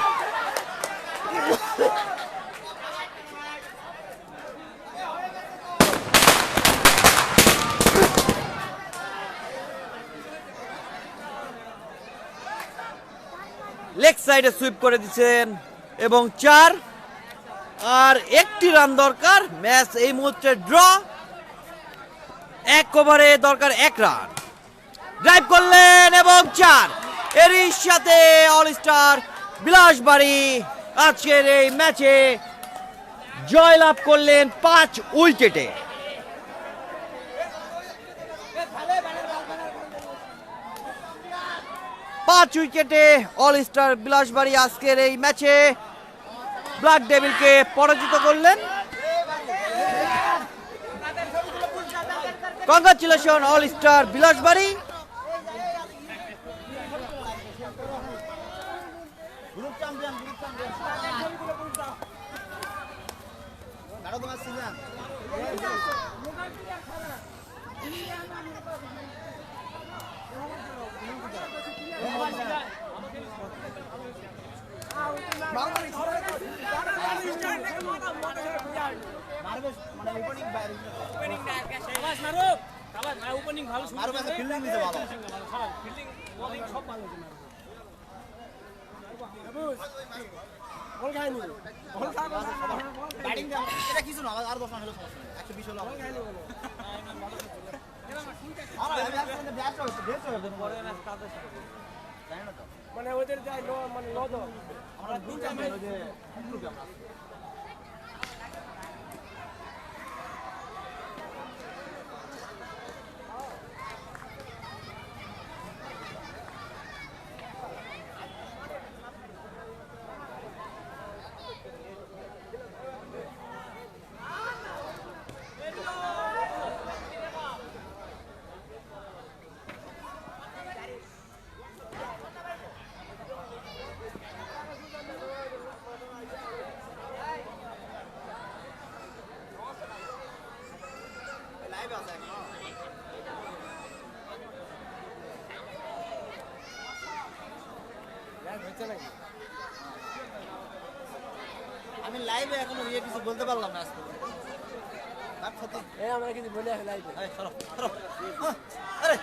লেগ সাইডে সুইপ করে দিচ্ছেন এবং 4 আর একটি রান দরকার। ম্যাচ এই মুহূর্তে ড্র, 1 ওভারে দরকার 1 রান। ড্রাইভ করলেন এবং 4, এরই সাথে অল স্টার বিলাসবাড়ী আজকের এই ম্যাচে জয়লাভ করলেন 5 উইকেটে। পাঁচ উইকেটে অল স্টার বিলাসবাড়ী আজকের এই ম্যাচে ব্ল্যাক ডেভিলকে পরাজিত করলেন। Congratulation all star Bilasbari. মানে ওদের যায় মানে লদ আমরা তিনটা ম্যাচ আমি লাইভে এখনো ইয়ে কিছু বলতে পারলাম না আজকে। আমরা কিছু বলে লাইভে আরে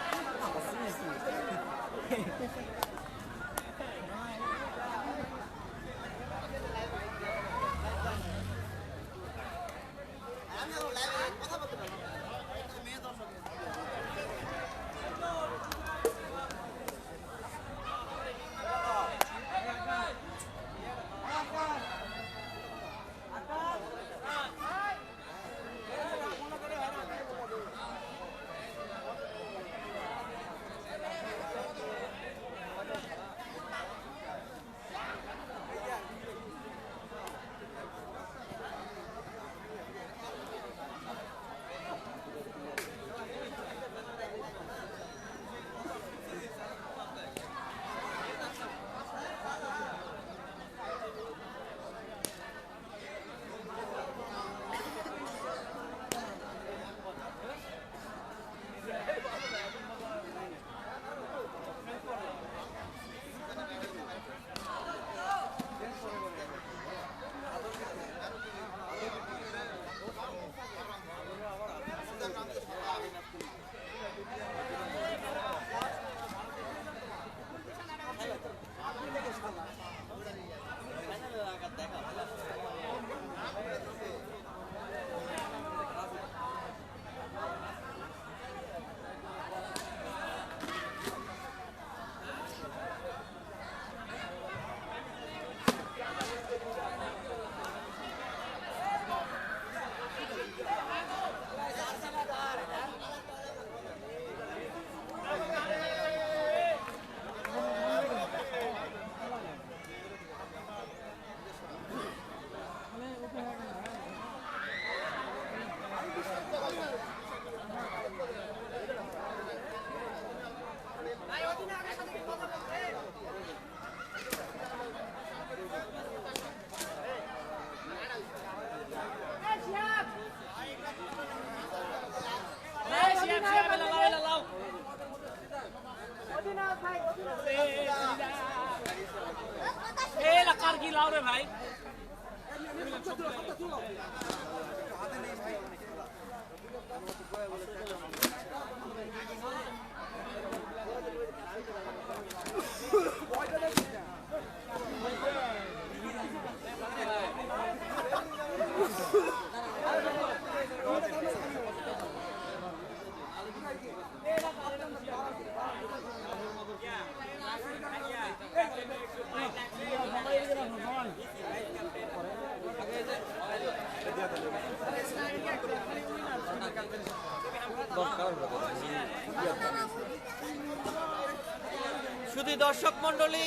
কি লাও রে ভাই শুধু দর্শক মন্ডলী,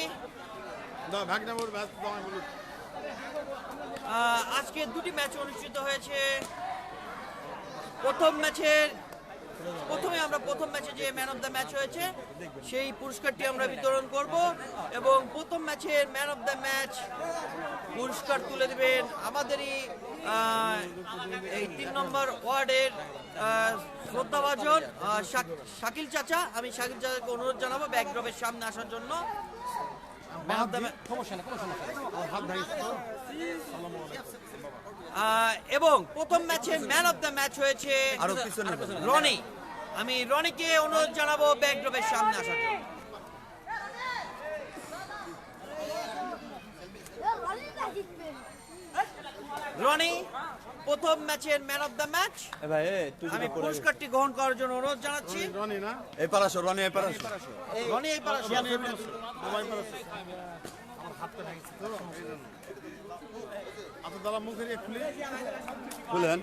আজকে দুটি ম্যাচ অনুষ্ঠিত হয়েছে। প্রথম ম্যাচে যে ম্যান অফ দ্য ম্যাচ হয়েছে সেই পুরস্কারটি আমরা বিতরণ করব এবং প্রথম ম্যাচের ম্যান অফ দ্য ম্যাচ পুরস্কার তুলে দেবেন আমাদেরই এই 3 নম্বর ওয়ার্ডের শ্রদ্ধাভাজন শাকিল চাচা। আমি শাকিল চাচাকে অনুরোধ জানাবো ব্যাকড্রপের সামনে আসার জন্য। ম্যান অফ দ্য ম্যাচ এবং প্রথম ম্যাচে ম্যান অফ দ্য ম্যাচ হয়েছে রনি। আমি রনিকে অনুরোধ জানাবো ব্যাকড্রপের সামনে আসার জন্য। রনি, প্রথম ম্যাচের ম্যান অফ দ্য ম্যাচ। আমি পুরস্কারটি গ্রহণ করার জন্য অনুরোধ জানাচ্ছি। রনি এই পারাসো। খুলেন।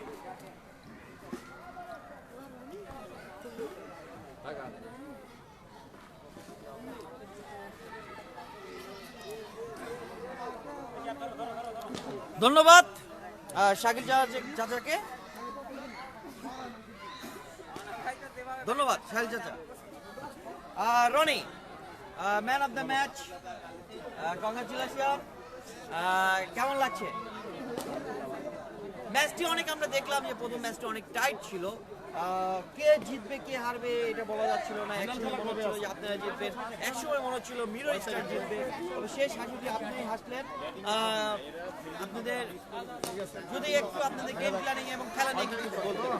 ধন্যবাদ শাকিল চাচাকে। ধন্যবাদ শাকিল চাচা। Roni, man of the match, congratulation. কেমন লাগছে? ম্যাচটি অনেক আমরা দেখলাম যে প্রথম ম্যাচটা অনেক টাইট ছিল। কে জিতবে কে হারবে এটা বলা যাচ্ছিল না। একসময় মনে হচ্ছিল যে আপনারা জিতবেন, একসময় মনে হচ্ছিল মিরর স্টার জিতবে। তবে শেষ হাসিটি আপনি হাসলেন। আপনাদের যদি একটু আপনাদের গেম প্ল্যানিং এবং খেলা নিয়ে কিছু বলতেন।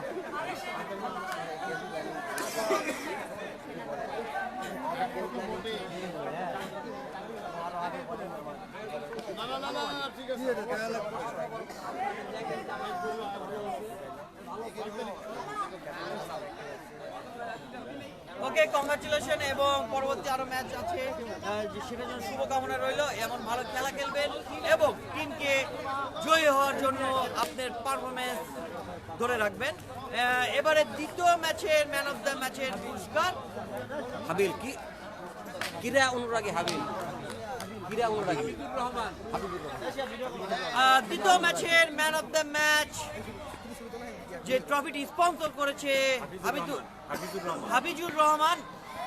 ওকে, কংগ্রাচুলেশন এবং পরবর্তী আরো ম্যাচ আছে সেটার জন্য শুভকামনা রইল। এমন ভালো খেলা খেলবেন এবং টিমকে জয়ী হওয়ার জন্য আপনার পারফরমেন্স ধরে রাখবেন। এবারে দ্বিতীয় ম্যাচের ম্যান অফ দ্য ম্যাচের পুরস্কার হাবিল কি কিরা অনুরাগী হাবিল কিরা অনুরাগী দ্বিতীয় ম্যাচের ম্যান অফ দ্য ম্যাচ যে ট্রফিটি স্পন্সর করেছে হাবিজুর রহমান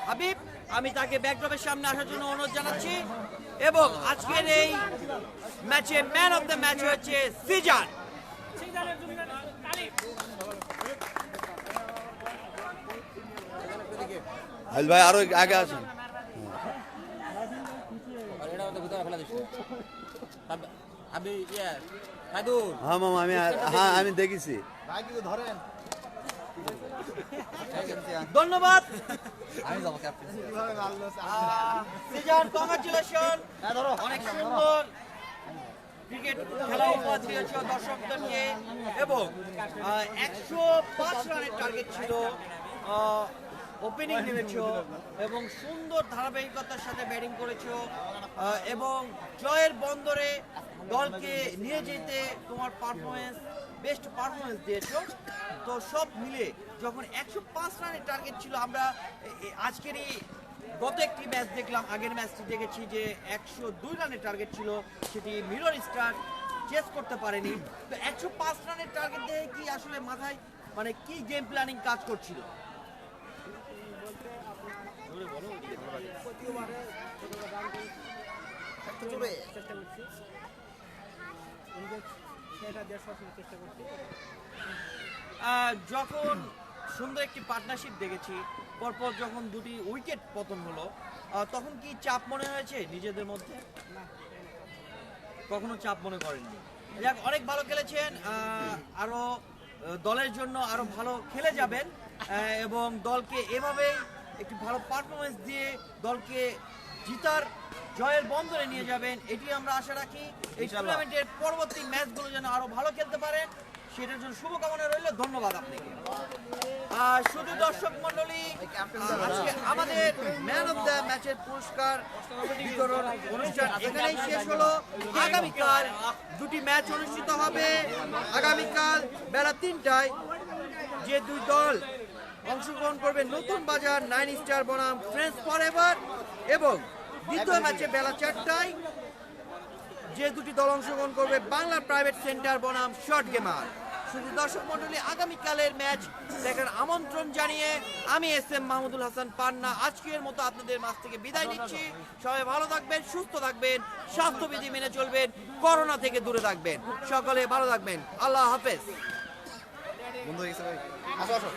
হাবিব। আমি তাকে ব্যাকড্রপের সামনে আসার জন্য অনুরোধ জানাচ্ছি এবং আজকের এই ম্যাচে ম্যান অফ দ্য ম্যাচ হচ্ছে সিজান। হাবিল ভাই আরো আগে আছেন। হ্যাঁ মামা আমি দেখেছি। ধন্যবাদ সিজান, কংগ্রাচুলেশন। অনেক সুন্দর ক্রিকেট খেলা উপহার দিয়েছ দর্শকদেরকে এবং 105 রানের টার্গেট ছিল। ওপেনিং নেমেছ এবং সুন্দর ধারাবাহিকতার সাথে ব্যাটিং করেছ এবং জয়ের বন্দরে দলকে নিয়ে যেতে তোমার বেস্ট পারফরমেন্স দিয়েছো। তো সব মিলে যখন 105 রানের টার্গেট ছিল, আমরা আজকেরই গত একটি ম্যাচ দেখলাম, আগের ম্যাচটি দেখেছি যে 102 রানের টার্গেট ছিল, সেটি মিরর স্টার চেস করতে পারেনি। তো 105 রানের টার্গেট দেখে কি আসলে মাথায় মানে কি গেম প্ল্যানিং কাজ করছিল? যখন সুন্দর একটি পার্টনারশিপ দেখেছি, পরপর যখন দুটি উইকেট পতন হলো, তখন কি চাপ মনে হয়েছে নিজেদের মধ্যে? কখনো চাপ মনে করেননি। যাক, অনেক ভালো খেলেছেন, আরো দলের জন্য আরো ভালো খেলে যাবেন এবং দলকে এভাবেই একটি ভালো পারফরমেন্স দিয়ে দলকে জিতার জয়ের বন্দরে নিয়ে যাবেন, এটি আমরা আশা রাখি। এই টুর্নামেন্টের পরবর্তী ম্যাচগুলো যেন আরো ভালো খেলতে পারে সেটার জন্য শুভকামনা রইল। ধন্যবাদ আপনাকে। শুধু দর্শক মন্ডলী, আজকে আমাদের ম্যান অফ দ্য ম্যাচের পুরস্কার বিতরণ অনুষ্ঠান এখানেই শেষ হলো। আগামীকাল দুটি ম্যাচ অনুষ্ঠিত হবে। আগামীকাল বেলা 3টায় যে দুই দল অংশগ্রহণ করবে, নতুন বাজার 9 স্টার বনাম ফ্রেন্ডস ফরএভার এবং দ্বিতীয় ম্যাচে বেলা 4টায় যে দুটি দল অংশগ্রহণ করবে বাংলা প্রাইভেট সেন্টার বনাম শর্ট গেমার। শুধু দর্শক মন্ডলী, আগামীকালের ম্যাচ দেখার আমন্ত্রণ জানিয়ে আমি SM মাহমুদুল হাসান পান্না আজকের মতো আপনাদের মাঝ থেকে বিদায় নিচ্ছি। সবাই ভালো থাকবেন, সুস্থ থাকবেন, স্বাস্থ্যবিধি মেনে চলবেন, করোনা থেকে দূরে থাকবেন। সকলে ভালো থাকবেন। আল্লাহ হাফেজ। বন্ধ হয়ে গেছে ভাই। আসো আসো।